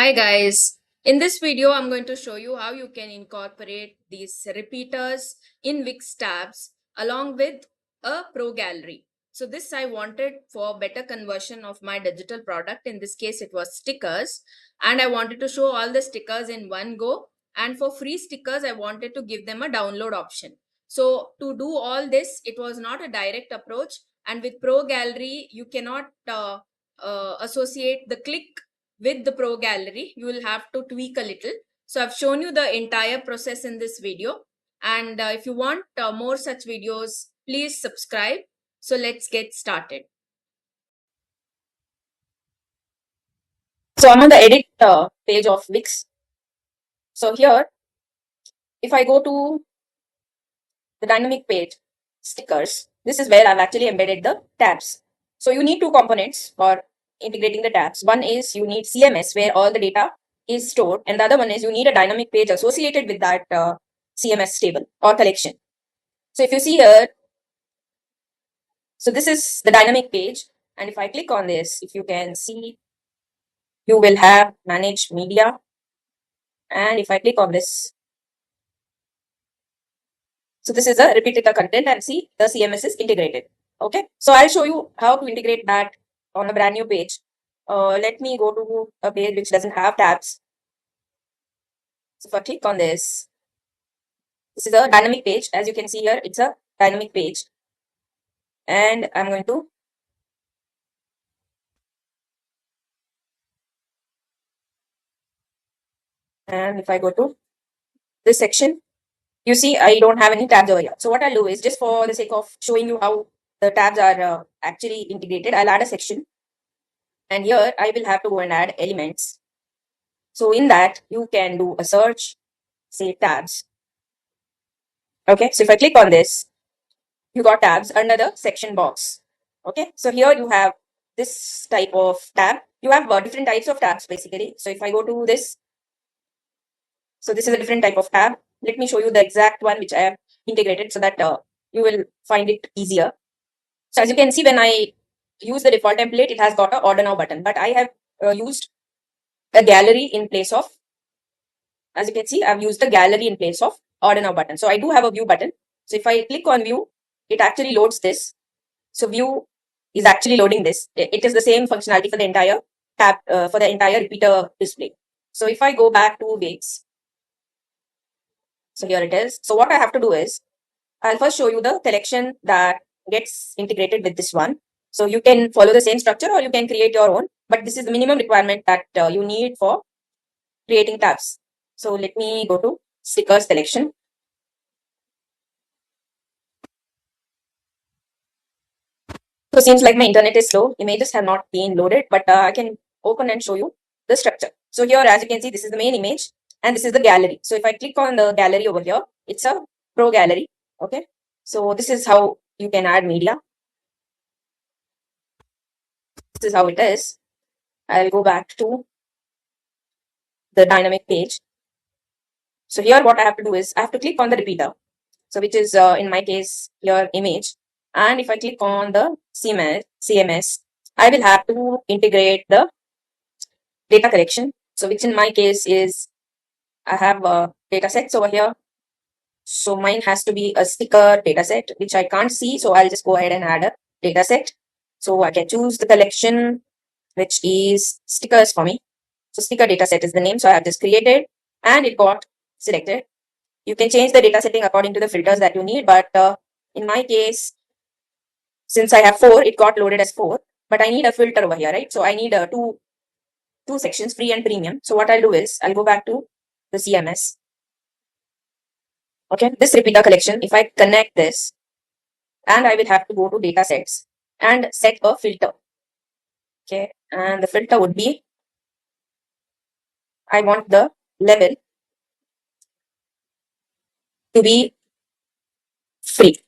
Hi guys, in this video I'm going to show you how you can incorporate these repeaters in Wix tabs along with a pro gallery. So this I wanted for better conversion of my digital product. In this case it was stickers, and I wanted to show all the stickers in one go, and for free stickers I wanted to give them a download option. So to do all this, it was not a direct approach, and with pro gallery you cannot associate the click with the pro gallery. You will have to tweak a little. So I've shown you the entire process in this video, and if you want more such videos, please subscribe. So let's get started. So I'm on the edit page of Wix. So here, if I go to the dynamic page stickers, this is where I've actually embedded the tabs. So you need two components for integrating the tabs. One is you need CMS where all the data is stored, and the other one is you need a dynamic page associated with that CMS table or collection. So if you see here, so this is the dynamic page, and if I click on this, if you can see, you will have manage media, and if I click on this, so this is a repeated content, and see the CMS is integrated. Okay, so I'll show you how to integrate that on a brand new page. Let me go to a page which doesn't have tabs. So if I click on this is a dynamic page. As you can see here, it's a dynamic page, and I'm going to and if I go to this section, you see I don't have any tabs over here. So what I'll do is, just for the sake of showing you how the tabs are actually integrated, I'll add a section, and here I will have to go and add elements. So in that you can do a search, say tabs. Okay, so if I click on this, you got tabs under the section box. Okay, so here you have this type of tab. You have different types of tabs basically. So if I go to this, so this is a different type of tab. Let me show you the exact one which I have integrated so that you will find it easier. So as you can see, when I use the default template, it has got a order now button, but I have used a gallery in place of, as you can see, I've used a gallery in place of order now button. So I do have a view button. So if I click on view, it actually loads this. So view is actually loading this. It is the same functionality for the entire tab, for the entire repeater display. So if I go back to Wix, so here it is. So what I have to do is, I'll first show you the collection that gets integrated with this one. So you can follow the same structure or you can create your own, but this is the minimum requirement that you need for creating tabs. So let me go to stickers collection. So seems like my internet is slow. Images have not been loaded, but I can open and show you the structure. So here, as you can see, this is the main image and this is the gallery. So if I click on the gallery over here, it's a pro gallery. Okay. So this is how you can add media. This is how it is. I'll go back to the dynamic page. So here what I have to do is I have to click on the repeater. So which is in my case your image. And if I click on the CMS, I will have to integrate the data collection. So which in my case is, I have data sets over here. So mine has to be a sticker data set, which I can't see. So I'll just go ahead and add a data set. So I can choose the collection, which is stickers for me. So sticker data set is the name. So I have just created and it got selected. You can change the data setting according to the filters that you need. But in my case, since I have 4, it got loaded as 4. But I need a filter over here, right? So I need two sections, free and premium. So what I'll do is I'll go back to the CMS. Okay, this repeater collection, if I connect this, and I will have to go to data sets and set a filter. Okay, and the filter would be, I want the level to be free.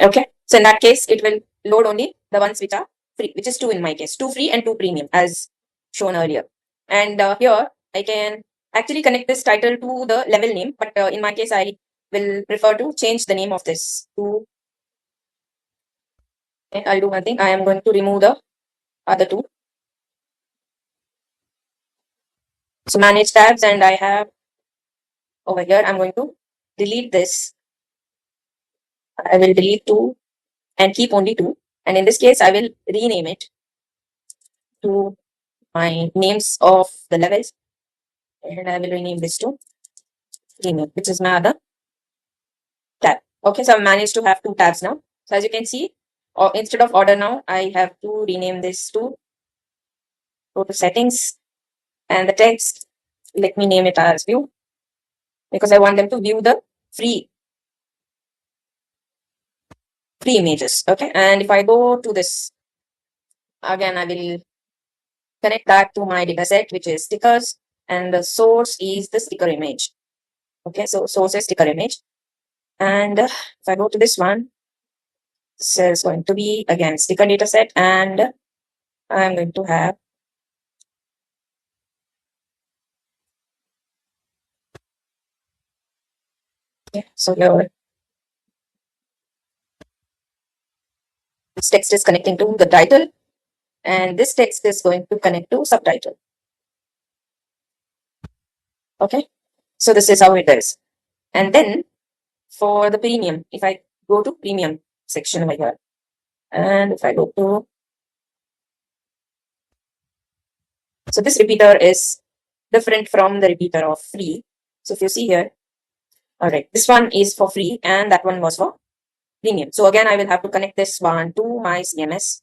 Okay, so in that case, it will load only the ones which are free, which is 2 in my case, 2 free and 2 premium as shown earlier. And here I can actually connect this title to the level name, but in my case, I will prefer to change the name of this to, okay, I'll do one thing. I am going to remove the other two. So manage tabs, and I have over here, I'm going to delete this. I will delete 2 and keep only 2. And in this case, I will rename it to my names of the levels. And I will rename this to rename, which is my other tab. Okay, so I managed to have 2 tabs now. So as you can see, or instead of order now, I have to rename this to go to settings and the text. Let me name it as view because I want them to view the free images. Okay, and if I go to this again, I will connect that to my data set, which is stickers, and the source is the sticker image. Okay, so source is sticker image. And if I go to this one, this is going to be again sticker data set, and I'm going to have so here this text is connecting to the title, and this text is going to connect to subtitle. Okay, so this is how it is. And then for the premium, if I go to premium section over here, and if I go to, so this repeater is different from the repeater of free. So if you see here, all right, this one is for free and that one was for premium. So again, I will have to connect this one to my CMS,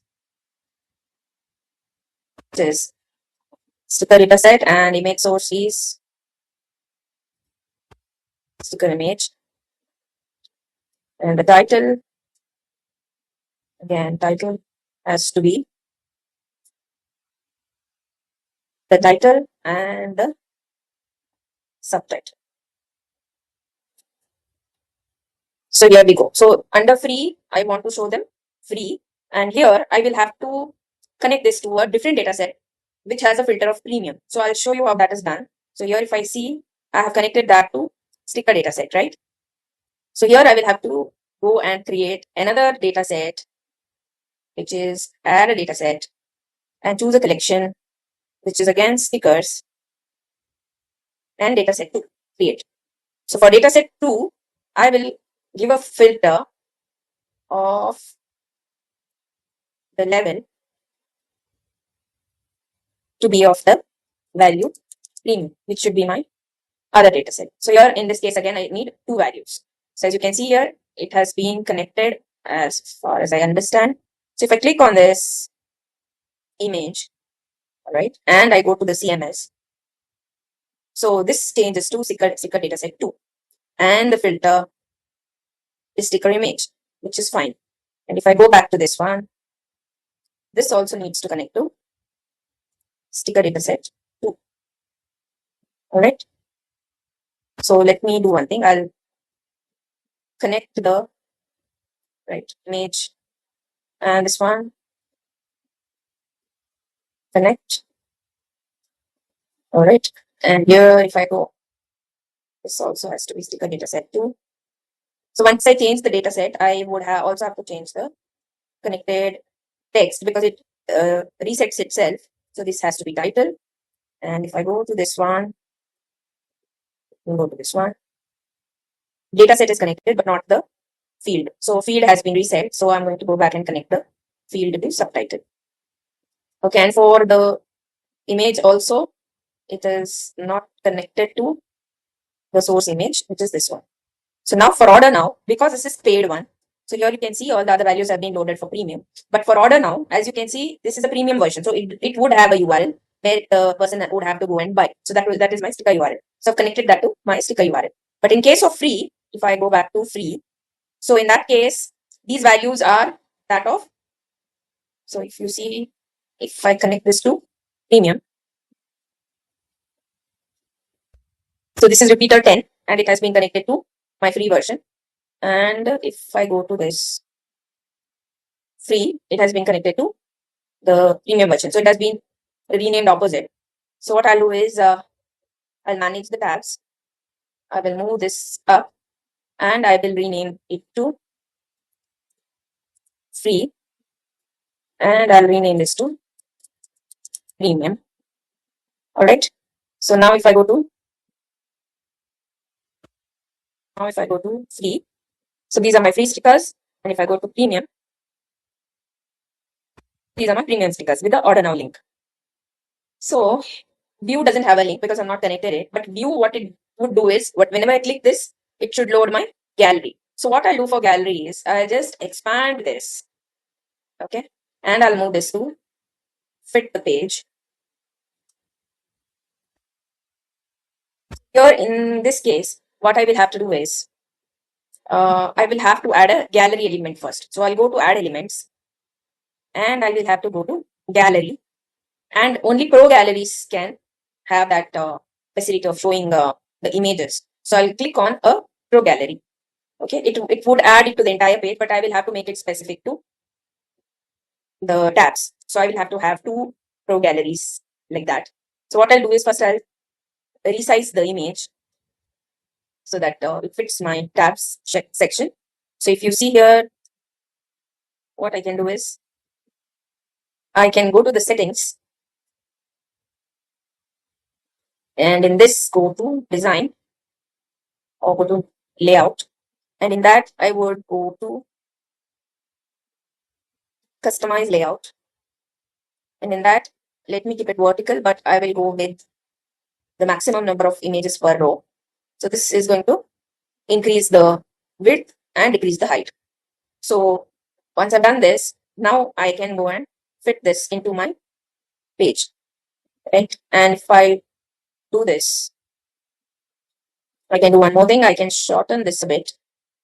which is sticker data set, and image source is sticker image, and the title, again, title has to be the title and the subtitle. So here we go. So under free, I want to show them free, and here I will have to connect this to a different data set which has a filter of premium. So I'll show you how that is done. So here if I see, I have connected that to sticker data set, right? So here I will have to go and create another data set, which is add a data set, and choose a collection, which is again stickers, and data set 2, create. So for data set 2, I will give a filter of the level to be of the value premium, which should be my other data set. So here in this case, again, I need 2 values. So as you can see here, it has been connected as far as I understand. So if I click on this image, all right, and I go to the CMS, so this changes to sticker data set 2, and the filter is sticker image, which is fine. And if I go back to this one, this also needs to connect to sticker data set 2. All right. So let me do one thing. I'll connect the right image, and this one connect. All right. And here, if I go, this also has to be sticker data set 2. So once I change the data set, I would also have to change the connected text because it resets itself. So this has to be title. And if I go to this one, we'll go to this one. Data set is connected, but not the field. So field has been reset. So I'm going to go back and connect the field to subtitle. Okay, and for the image also, it is not connected to the source image, which is this one. So now for order now, because this is paid one, so here you can see all the other values have been loaded for premium. But for order now, as you can see, this is a premium version. So it would have a URL where the person would have to go and buy. So that is my sticker URL. So I've connected that to my sticker URL. But in case of free, if I go back to free, so in that case, these values are that of, so if you see, if I connect this to premium, so this is repeater 10 and it has been connected to my free version. And if I go to this free, it has been connected to the premium version. So it has been renamed opposite. So what I'll do is I'll manage the tabs. I will move this up and I will rename it to free, and I'll rename this to premium. All right. So now if I go to free, so these are my free stickers. And if I go to premium, these are my premium stickers with the order now link. So view doesn't have a link because I'm not connected it, but view, what it would do is, whenever I click this, it should load my gallery. So what I'll do for gallery is I'll just expand this. Okay. And I'll move this to fit the page. Here in this case, what I will have to do is I will have to add a gallery element first. So I'll go to add elements and I will have to go to gallery, and only pro galleries can have that facility of showing the images. So I'll click on a pro gallery. Okay, it would add it to the entire page, but I will have to make it specific to the tabs. So I will have to have two pro galleries like that. So what I'll do is first I'll resize the image so that it fits my tabs section. So if you see here, what I can do is I can go to the settings, and in this go to design or go to layout, and in that I would go to customize layout, and in that let me keep it vertical, but I will go with the maximum number of images per row. So this is going to increase the width and decrease the height. So once I've done this, now I can go and fit this into my page, right? And if I do this, I can do one more thing. I can shorten this a bit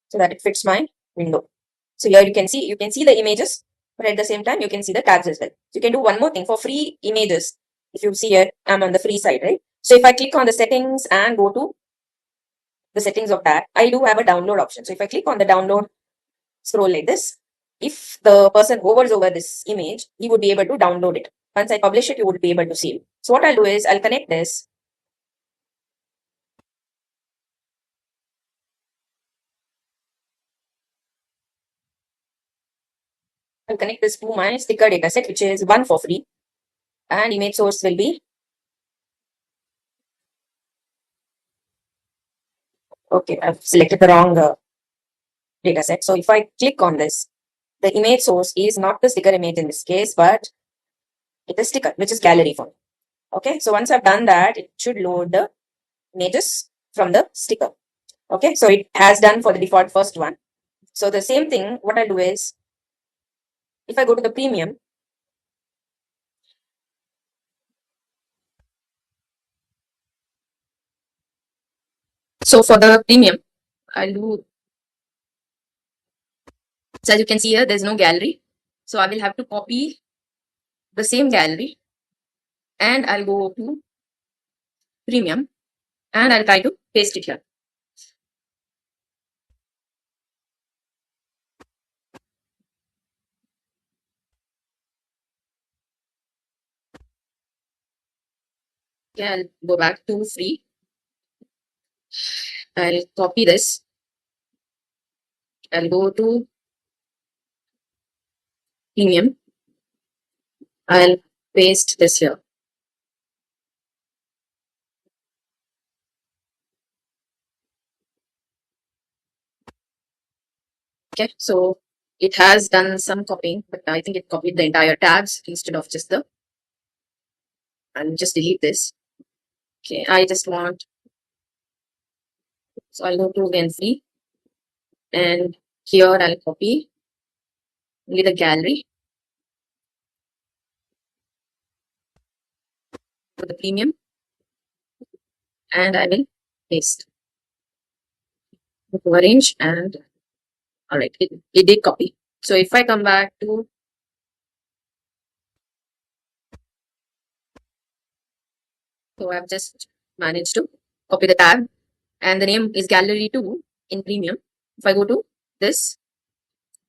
so that it fits my window. So here you can see the images, but at the same time you can see the tabs as well. So you can do one more thing for free images. If you see here, I'm on the free side, right? So if I click on the settings and go to the settings of that, I do have a download option. So if I click on the download, scroll like this, if the person hovers over this image, he would be able to download it. Once I publish it, you would be able to see it. So what I'll do is I'll connect this. I'll connect this to my sticker dataset, which is one for free, and image source will be, okay, I've selected the wrong dataset. So if I click on this, the image source is not the sticker image in this case, but it is sticker, which is gallery form. Okay, so once I've done that, it should load the images from the sticker. Okay, so it has done for the default first one. So the same thing, what I'll do is, if I go to the premium, so for the premium, I'll do, so as you can see here, there's no gallery. So I will have to copy the same gallery and I'll go to premium and I'll try to paste it here. Okay, I'll go back to free. I'll copy this. I'll go to premium. I'll paste this here. Okay, so it has done some copying, but I think it copied the entire tabs instead of just the, I'll just delete this. Okay, I just want, so I'll go to again free and here I'll copy only the gallery for the premium and I will paste. To arrange and all right, it did copy. So if I come back to, so I've just managed to copy the tab and the name is gallery 2 in premium. If I go to this,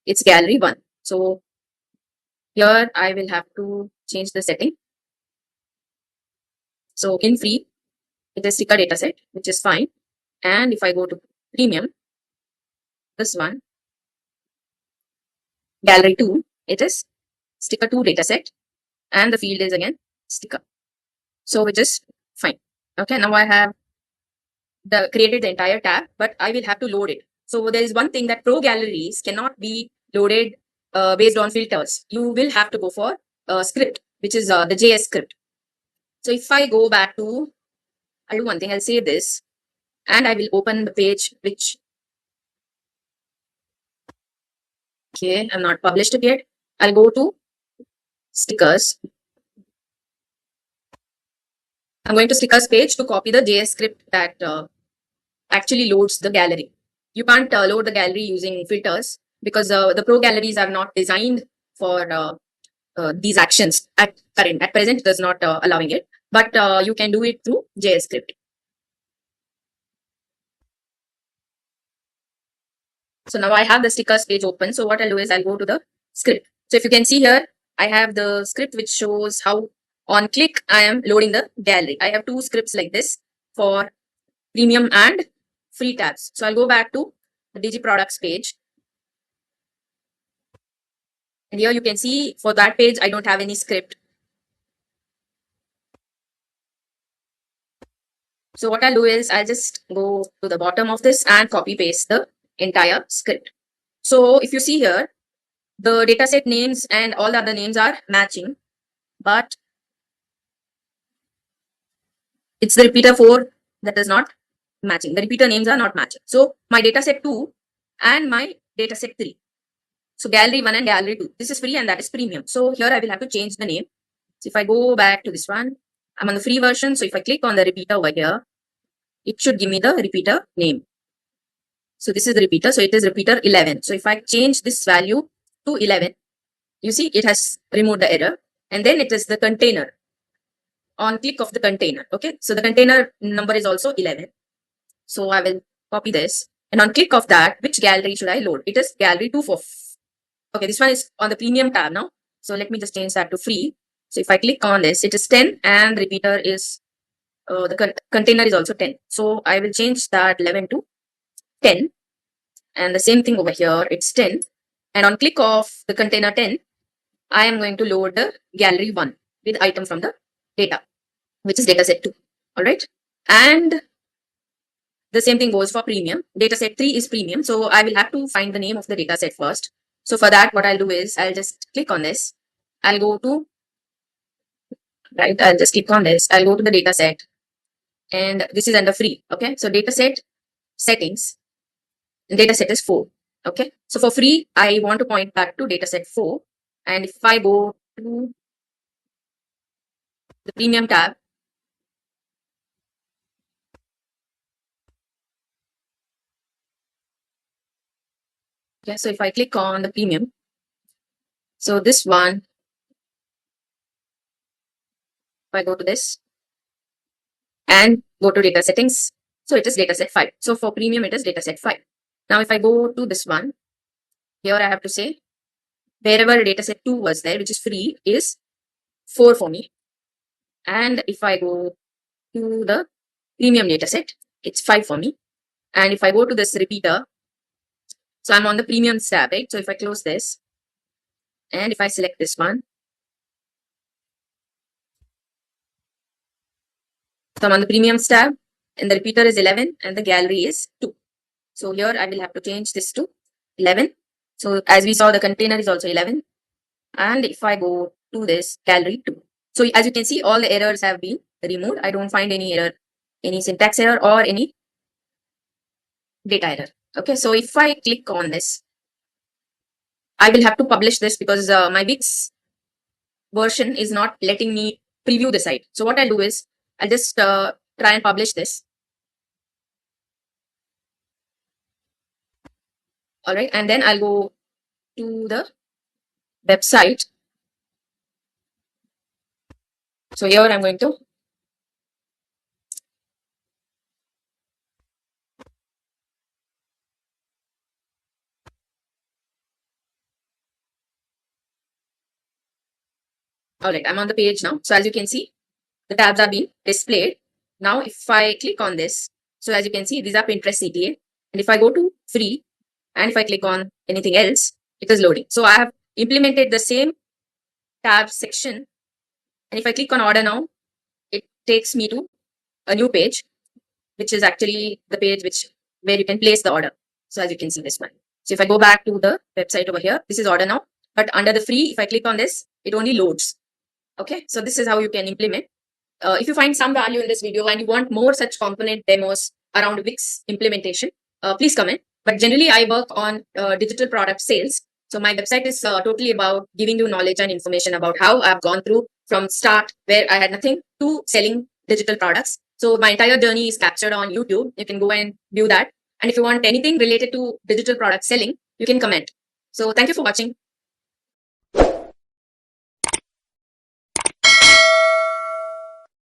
it's gallery 1. So here I will have to change the setting. So in free, it is sticker dataset, which is fine. And if I go to premium, this one, gallery 2, it is sticker 2 dataset and the field is again sticker. So which is fine. Okay, now I have created the entire tab, but I will have to load it. So there is one thing that pro galleries cannot be loaded based on filters. You will have to go for a script, which is the JS script. So if I go back to, I'll do one thing, I'll save this and I will open the page which, okay, I'm not published it yet. I'll go to stickers. I'm going to stickers page to copy the JS script that actually loads the gallery. You can't load the gallery using filters because the pro galleries are not designed for these actions at present. It is not allowing it, but you can do it through JS script. So now I have the stickers page open. So what I'll do is I'll go to the script. So if you can see here, I have the script which shows how on click I am loading the gallery. I have two scripts like this for premium and free tabs. So I'll go back to the Digi products page. And here you can see for that page, I don't have any script. So what I'll do is I'll just go to the bottom of this and copy paste the entire script. So if you see here, the dataset names and all the other names are matching, but it's the repeater 4 that is not matching. The repeater names are not matching. So my dataset 2 and my dataset 3. So gallery 1 and gallery 2. This is free and that is premium. So here I will have to change the name. So if I go back to this one, I'm on the free version. So if I click on the repeater over here, it should give me the repeater name. So this is the repeater. So it is repeater 11. So if I change this value to 11, you see it has removed the error. And then it is the container. On click of the container. Okay. So the container number is also 11. So I will copy this. And on click of that, which gallery should I load? It is gallery 2 for. Okay. This one is on the premium tab now. So let me just change that to free. So if I click on this, it is 10 and repeater is the container is also 10. So I will change that 11 to 10. And the same thing over here, it's 10. And on click of the container 10, I am going to load the gallery 1 with item from the data, which is dataset 2. All right. And the same thing goes for premium. Dataset 3 is premium. So I will have to find the name of the dataset first. So for that, what I'll do is I'll just click on this. I'll go to, right, I'll just click on this. I'll go to the dataset. And this is under free. Okay. So dataset settings. Dataset is 4. Okay. So for free, I want to point back to dataset 4. And if I go to the premium tab, okay, so if I click on the premium, so this one, if I go to this and go to data settings, so it is dataset 5. So for premium, it is dataset 5. Now if I go to this one, here I have to say wherever dataset 2 was there, which is free, is 4 for me. And if I go to the premium dataset, it's 5 for me. And if I go to this repeater, so I'm on the premium tab, right? So if I close this and if I select this one, so I'm on the premium tab and the repeater is 11 and the gallery is 2. So here I will have to change this to 11. So as we saw, the container is also 11. And if I go to this gallery 2. So as you can see, all the errors have been removed. I don't find any error, any syntax error or any data error. Okay. So if I click on this, I will have to publish this because my Wix version is not letting me preview the site. So what I'll do is I'll just try and publish this. All right. And then I'll go to the website. So here I'm going to all right, I'm on the page now. So as you can see, the tabs are being displayed. Now, if I click on this, so as you can see, these are Pinterest CTA. And if I go to free and if I click on anything else, it is loading. So I have implemented the same tab section. And if I click on order now, it takes me to a new page, which is actually the page where you can place the order. So as you can see this one. So if I go back to the website over here, this is order now. But under the free, if I click on this, it only loads. Okay, so this is how you can implement. If you find some value in this video and you want more such component demos around Wix implementation, please comment. But generally, I work on digital product sales. So my website is totally about giving you knowledge and information about how I've gone through from start where I had nothing to selling digital products. So my entire journey is captured on YouTube. You can go and view that. And if you want anything related to digital product selling, you can comment. So thank you for watching.